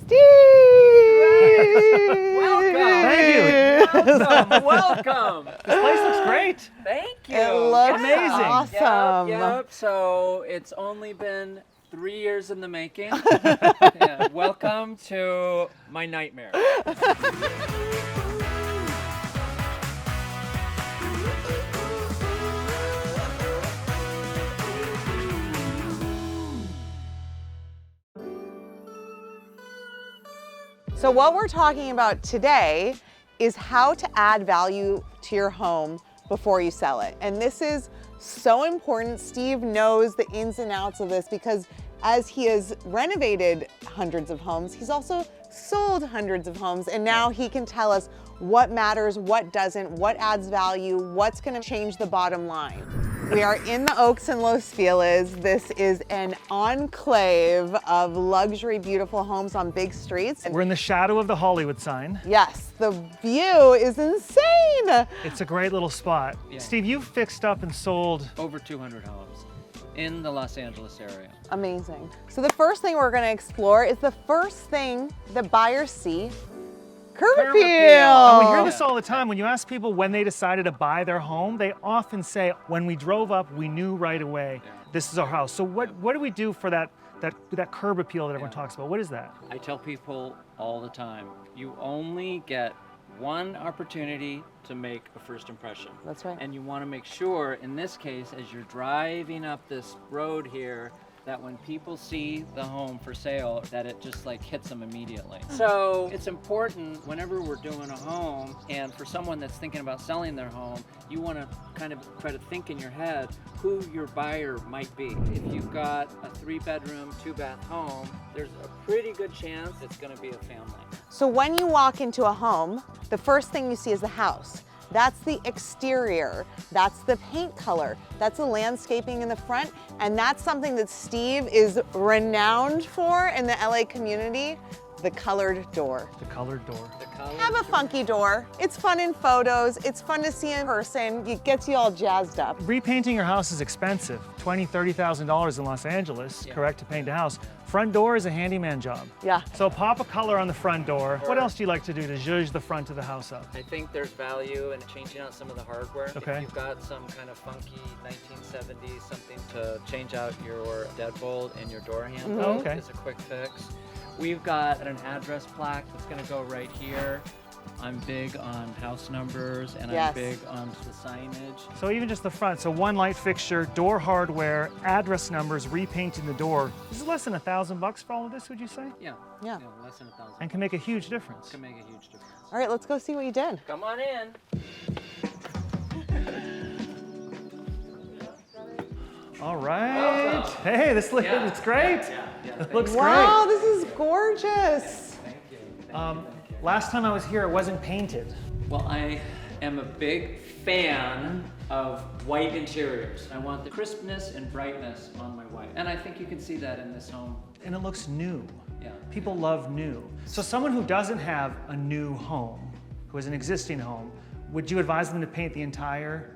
Steve! Welcome! Thank you. Welcome! This place looks great. Thank you! It looks Amazing. awesome. Yep. So it's only been 3 years in the making. Yeah. Welcome to my nightmare. So what we're talking about today is how to add value to your home before you sell it. And this is so important. Steve knows the ins and outs of this because as he has renovated hundreds of homes, he's also sold hundreds of homes. And now he can tell us what matters, what doesn't, what adds value, what's gonna change the bottom line. We are in the Oaks in Los Feliz. This is an enclave of luxury, beautiful homes on big streets. We're in the shadow of the Hollywood sign. Yes, the view is insane. It's a great little spot. Yeah. Steve, you've fixed up and sold. Over 200 homes in the Los Angeles area. Amazing. So the first thing we're gonna explore is the first thing that buyers see, curb Curb appeal. appeal. And we hear this all the time. When you ask people when they decided to buy their home, they often say, when we drove up, we knew right away, this is our house. So what do we do for that curb appeal that everyone talks about? What is that? I tell people all the time, you only get one opportunity to make a first impression. That's right. And you want to make sure, in this case, as you're driving up this road here, that when people see the home for sale, that it just like hits them immediately. So it's important whenever we're doing a home, and for someone that's thinking about selling their home, you want to kind of try to think in your head who your buyer might be. If you've got a 3-bedroom, 2-bath home, there's a pretty good chance it's going to be a family. So when you walk into a home, the first thing you see is the house. That's the exterior, that's the paint color, that's the landscaping in the front, and that's something that Steve is renowned for in the LA community, the colored door. The colored door. Have a funky door. It's fun in photos, it's fun to see in person, it gets you all jazzed up. Repainting your house is expensive, $20,000, $30,000 in Los Angeles, correct, to paint a house. Front door is a handyman job. Yeah. So pop a color on the front door. What else do you like to do to zhuzh the front of the house up? I think there's value in changing out some of the hardware. Okay. If you've got some kind of funky 1970s, something to change out your deadbolt and your door handle, Oh, okay. is a quick fix. We've got an address plaque that's gonna go right here. I'm big on house numbers, and Yes. I'm big on the signage. So even just the front, so one light fixture, door hardware, address numbers, repainting the door. This is less than $1,000 for all of this, would you say? Yeah. Yeah. Less than 1,000. And can make a huge difference. Can make a huge difference. All right, let's go see what you did. Come on in. All right. Hey, this looks great. It looks Wow, this is gorgeous. Thank you. great. Last time I was here, it wasn't painted. Well, I am a big fan of white interiors. I want the crispness and brightness on my white. And I think you can see that in this home. And it looks new. Yeah. People love new. So someone who doesn't have a new home, who has an existing home, would you advise them to paint the entire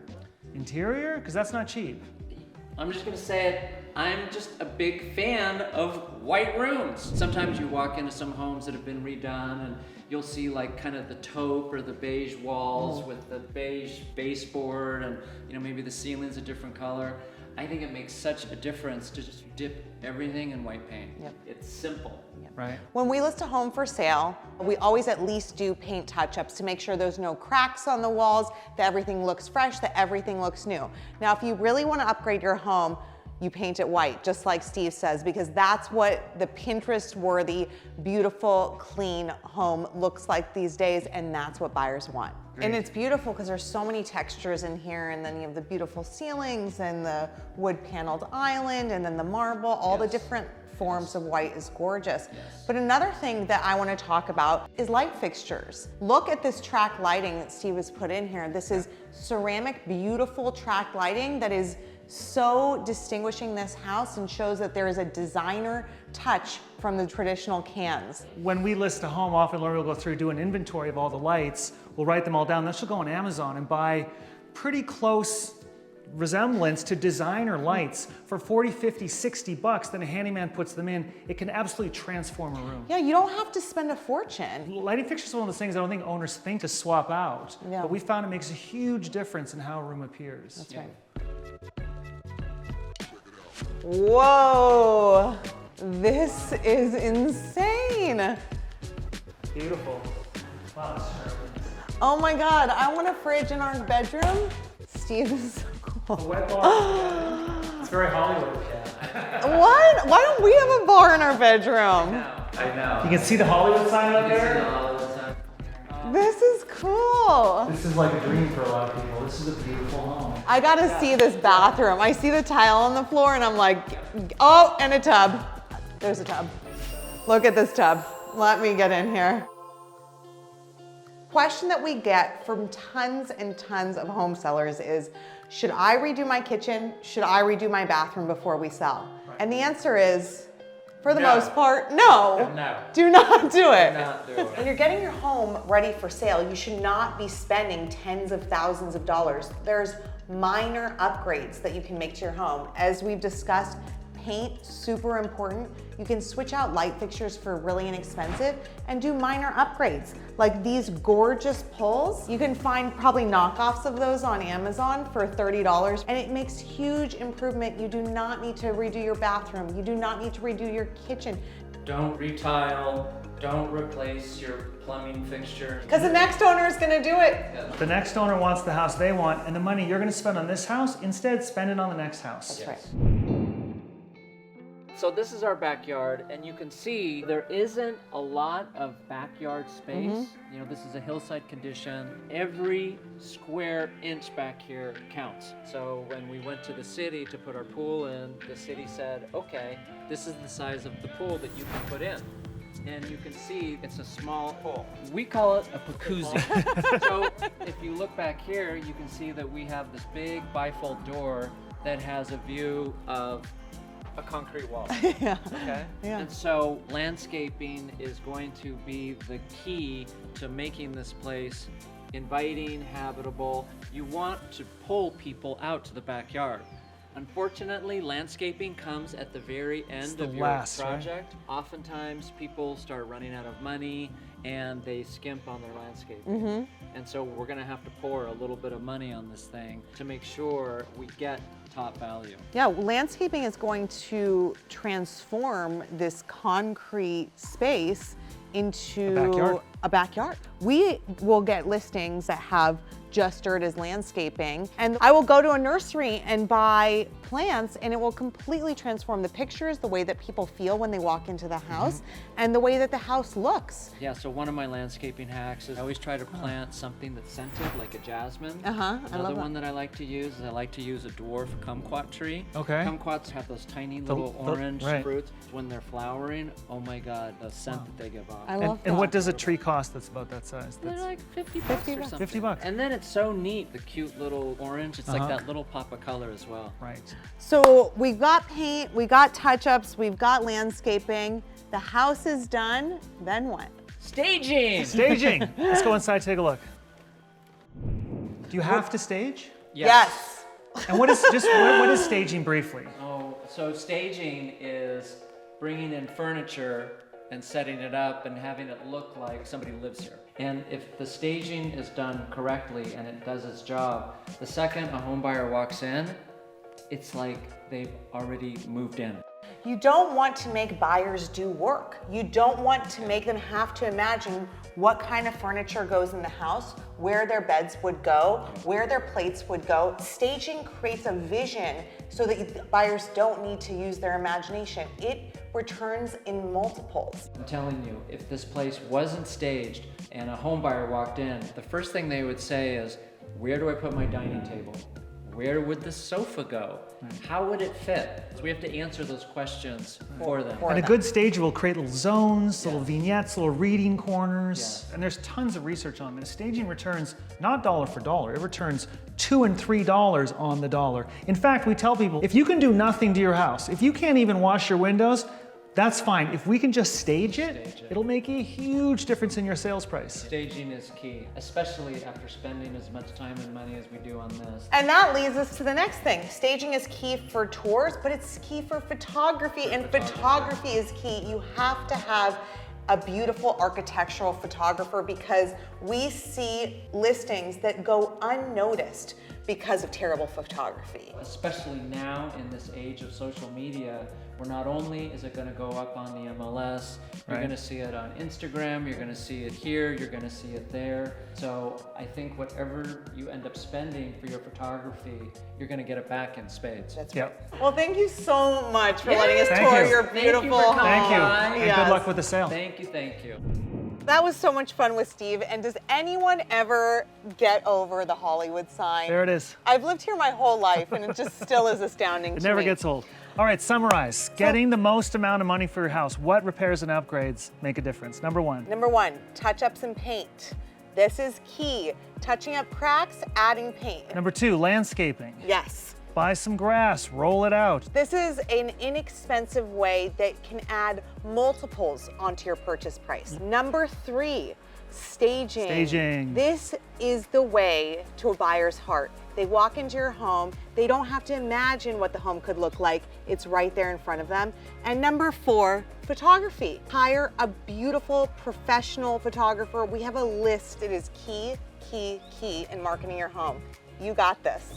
interior? Because that's not cheap. I'm just gonna say it, I'm just a big fan of white rooms. Sometimes you walk into some homes that have been redone and you'll see like kind of the taupe or the beige walls with the beige baseboard, and maybe the ceiling's a different color. I think it makes such a difference to just dip everything in white paint. Yep. It's simple. Right. When we list a home for sale, we always at least do paint touch-ups to make sure there's no cracks on the walls, that everything looks fresh, that everything looks new. Now, if you really want to upgrade your home, you paint it white, just like Steve says, because that's what the Pinterest-worthy, beautiful, clean home looks like these days, and that's what buyers want. Great. And it's beautiful because there's so many textures in here, and then you have the beautiful ceilings and the wood paneled island and then the marble, all the different forms of white is gorgeous. But another thing that I want to talk about is light fixtures. Look at this track lighting that Steve has put in here. This is ceramic, beautiful track lighting that is so distinguishing this house and shows that there is a designer touch from the traditional cans. When we list a home, often Lori will go through, do an inventory of all the lights. We'll write them all down. Then she'll go on Amazon and buy pretty close resemblance to designer lights for 40, 50, 60 bucks, then a handyman puts them in, it can absolutely transform a room. Yeah, you don't have to spend a fortune. Lighting fixtures is one of those things I don't think owners think to swap out, Yeah. but we found it makes a huge difference in how a room appears. That's right. Whoa, this is insane. Beautiful. Wow, that's sharp. Oh my God, I want a fridge in our bedroom. Steve, this is so cool. A wet bar. It's very Hollywood. Yeah. What? Why don't we have a bar in our bedroom? I know. You can see the Hollywood sign up there? This is cool. This is like a dream for a lot of people. This is a beautiful home. I gotta see this bathroom. I see the tile on the floor and I'm like, oh, and a tub. There's a tub. Look at this tub. Let me get in here. Question that we get from tons and tons of home sellers is, should I redo my kitchen? Should I redo my bathroom before we sell? Right. And the answer is, for the most part, no. No. Do not do it. Do not do it. When you're getting your home ready for sale, you should not be spending tens of thousands of dollars. There's minor upgrades that you can make to your home. As we've discussed, paint, super important. You can switch out light fixtures for really inexpensive and do minor upgrades. Like these gorgeous pulls, you can find probably knockoffs of those on Amazon for $30 and it makes huge improvement. You do not need to redo your bathroom. You do not need to redo your kitchen. Don't retile, don't replace your plumbing fixture. Because the next owner is gonna do it. The next owner wants the house they want, and the money you're gonna spend on this house, instead spend it on the next house. That's right. So this is our backyard, and you can see there isn't a lot of backyard space. You know, this is a hillside condition. Every square inch back here counts. So when we went to the city to put our pool in, the city said, okay, this is the size of the pool that you can put in. And you can see it's a small pool. We call it a jacuzzi. So if you look back here, you can see that we have this big bifold door that has a view of a concrete wall. Yeah. Okay? Yeah. And so landscaping is going to be the key to making this place inviting, habitable. You want to pull people out to the backyard. Unfortunately, landscaping comes at the very end of your project. Right? Oftentimes people start running out of money and they skimp on their landscaping. And so we're gonna have to pour a little bit of money on this thing to make sure we get top value. Yeah, landscaping is going to transform this concrete space into a backyard. We will get listings that have just dirt as landscaping, and I will go to a nursery and buy plants, and it will completely transform the pictures, the way that people feel when they walk into the house, and the way that the house looks. Yeah, so one of my landscaping hacks is I always try to plant something that's scented, like a jasmine. Another one that I like to use is I like to use a dwarf kumquat tree. Okay. Kumquats have those tiny little orange fruits. When they're flowering, oh my God, the scent that they give off. I love that. And what does a tree cost that's about that size? They're like 50 bucks or something. 50 bucks. And then it's so neat, the cute little orange. It's like that little pop of color as well. Right. So we've got paint, we got touch-ups, we've got landscaping. The house is done, then what? Staging! Staging. Let's go inside, take a look. Do you have to stage? Yes. And what is what is staging briefly? Oh, so staging is bringing in furniture and setting it up and having it look like somebody lives here. And if the staging is done correctly and it does its job, the second a home buyer walks in, it's like they've already moved in. You don't want to make buyers do work. You don't want to make them have to imagine what kind of furniture goes in the house, where their beds would go, where their plates would go. Staging creates a vision so that buyers don't need to use their imagination. It returns in multiples. I'm telling you, if this place wasn't staged and a home buyer walked in, the first thing they would say is, where do I put my dining table? Where would the sofa go? How would it fit? So we have to answer those questions for them. And a good stager will create little zones, little vignettes, little reading corners. And there's tons of research on this. Staging returns not dollar for dollar, it returns $2 and $3 on the dollar. In fact, we tell people, if you can do nothing to your house, if you can't even wash your windows, That's fine. If we can just stage it, Stage it. it'll make a huge difference in your sales price. Staging is key, especially after spending as much time and money as we do on this. And that leads us to the next thing. Staging is key for tours, but it's key for photography, and photography is key. You have to have a beautiful architectural photographer because we see listings that go unnoticed because of terrible photography. Especially now in this age of social media, where not only is it going to go up on the MLS, you're Right. going to see it on Instagram, you're going to see it here, you're going to see it there. So I think whatever you end up spending for your photography, you're going to get it back in spades. That's Yep. right. Well, thank you so much for letting us Thank tour you. your Thank you beautiful for home. coming Thank you, by. and Yes. good luck with the sale. Thank you, thank you. That was so much fun with Steve. And does anyone ever get over the Hollywood sign? There it is. I've lived here my whole life, and it just still is astounding It to never me. gets old. All right, summarize. Getting the most amount of money for your house. What repairs and upgrades make a difference? Number one. Number one, touch-ups and paint. This is key. Touching up cracks, adding paint. Number two, landscaping. Yes. Buy some grass, roll it out. This is an inexpensive way that can add multiples onto your purchase price. Number three, staging. Staging. This is the way to a buyer's heart. They walk into your home, they don't have to imagine what the home could look like. It's right there in front of them. And number four, photography. Hire a beautiful professional photographer. We have a list that is key in marketing your home. You got this.